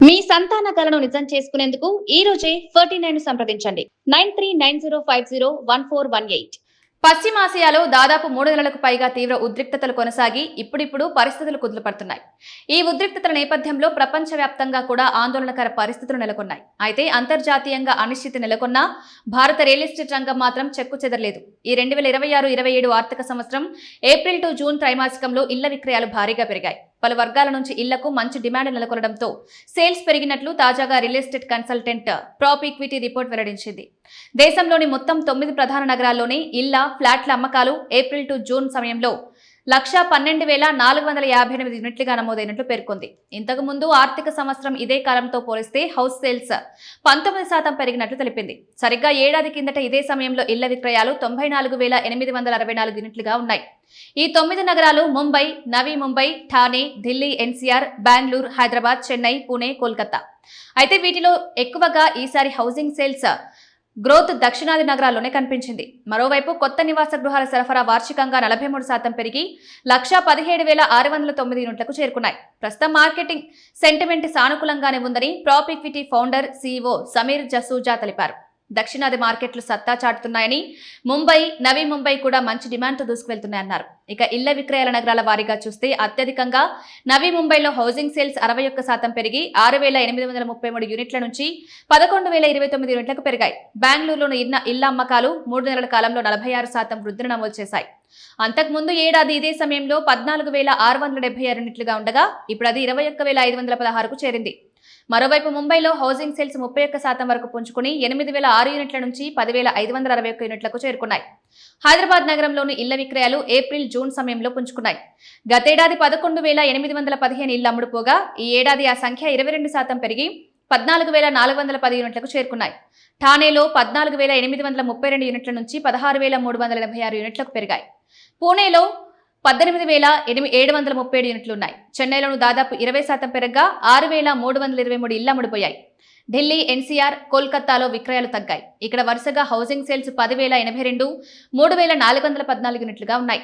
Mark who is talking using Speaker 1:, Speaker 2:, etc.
Speaker 1: మీ సంతాన కలను నిజం చేసుకునేందుకు ఈ రోజే 49 సంప్రదించండి 9390501418.
Speaker 2: పశ్చిమాసియాలో దాదాపు 3 నెలలకు పైగా తీవ్ర ఉద్రిక్తతలు కొనసాగి ఇప్పుడిప్పుడు పరిస్థితులు కుదులుపడుతున్నాయి. ఈ ఉద్రిక్తతల నేపథ్యంలో ప్రపంచవ్యాప్తంగా కూడా ఆందోళనకర పరిస్థితులు నెలకొన్నాయి. అయితే అంతర్జాతీయంగా అనిశ్చితి నెలకొన్నా భారత రియల్ ఎస్టేట్ రంగం మాత్రం చెక్కుచెదరలేదు. ఈ 2026-27 ఆర్థిక సంవత్సరం ఏప్రిల్ టు జూన్ త్రైమాసికంలో ఇళ్ల విక్రయాలు భారీగా పెరిగాయి. పలు వర్గాల నుంచి ఇళ్లకు మంచి డిమాండ్ నెలకొనడంతో సేల్స్ పెరిగినట్లు తాజాగా real estate consultant PropEquity report వెల్లడించింది. దేశంలోని మొత్తం 9 ప్రధాన నగరాల్లోని ఇళ్ల, ఫ్లాట్ల అమ్మకాలు ఏప్రిల్ టు జూన్ సమయంలో 112,458 యూనిట్లుగా నమోదైనట్లు పేర్కొంది. ఇంతకు ముందు ఆర్థిక సంవత్సరం ఇదే కాలంతో పోలిస్తే హౌస్ సేల్స్ 19% పెరిగినట్లు తెలిపింది. సరిగ్గా ఏడాది కిందట ఇదే సమయంలో ఇళ్ల విక్రయాలు 94,864 యూనిట్లుగా ఉన్నాయి. ఈ 9 నగరాలు ముంబై, నవీ ముంబై, ఠానే, ఢిల్లీ ఎన్సీఆర్, బెంగళూరు, హైదరాబాద్, చెన్నై, పుణె, కోల్కతా. అయితే వీటిలో ఎక్కువగా ఈసారి హౌసింగ్ సేల్స్ గ్రోత్ దక్షిణాది నగరాల్లోనే కనిపించింది. మరోవైపు కొత్త నివాస గృహాల సరఫరా వార్షికంగా 43% పెరిగి 117,609 యూనిట్లకు చేరుకున్నాయి. ప్రస్తుతం మార్కెటింగ్ సెంటిమెంట్ సానుకూలంగానే ఉందని ప్రాప్ ఈక్విటీ ఫౌండర్, సీఈఓ సమీర్ జసూజా తెలిపారు. దక్షిణాది మార్కెట్లు సత్తా చాటుతున్నాయని, ముంబై, నవీ ముంబై కూడా మంచి డిమాండ్తో దూసుకువెళ్తున్నాయన్నారు. ఇక ఇళ్ల విక్రయాల నగరాల వారీగా చూస్తే అత్యధికంగా నవీ ముంబైలో హౌసింగ్ సేల్స్ 61% పెరిగి 6,833 యూనిట్ల నుంచి 11,029 యూనిట్లకు పెరిగాయి. బెంగళూరులోని ఇళ్ల అమ్మకాలు 3 నెలల కాలంలో 46% వృద్ధిని నమోదు చేశాయి. అంతకుముందు ఏడాది ఇదే సమయంలో 14,676 యూనిట్లుగా ఉండగా ఇప్పుడు అది 21,516కు చేరింది. మరోవైపు ముంబైలో హౌసింగ్ సేల్స్ 31% వరకు పుంజుకుని 8,006 యూనిట్ల నుంచి 10,561 యూనిట్లకు చేరుకున్నాయి. హైదరాబాద్ నగరంలోని ఇళ్ల విక్రయాలు ఏప్రిల్, జూన్ సమయంలో పుంజుకున్నాయి. గతేడాది 11,815 ఇళ్లు అమ్ముడుపోగా ఈ ఏడాది ఆ సంఖ్య 22% పెరిగి 14,410 యూనిట్లకు చేరుకున్నాయి. ఠానేలో 14,832 యూనిట్ల నుంచి 16,386 యూనిట్లకు పెరిగాయి. పూణేలో 18,737 యూనిట్లున్నాయి. చెన్నైలోను దాదాపు 20% పెరగ్గా 6,323 ఇళ్లు అమ్ముడుపోయాయి. ఢిల్లీ, ఎన్సీఆర్, కోల్కతాలో విక్రయాలు తగ్గాయి. ఇక్కడ వరుసగా హౌసింగ్ సేల్స్ 10,082, 3,414 యూనిట్లుగా ఉన్నాయి.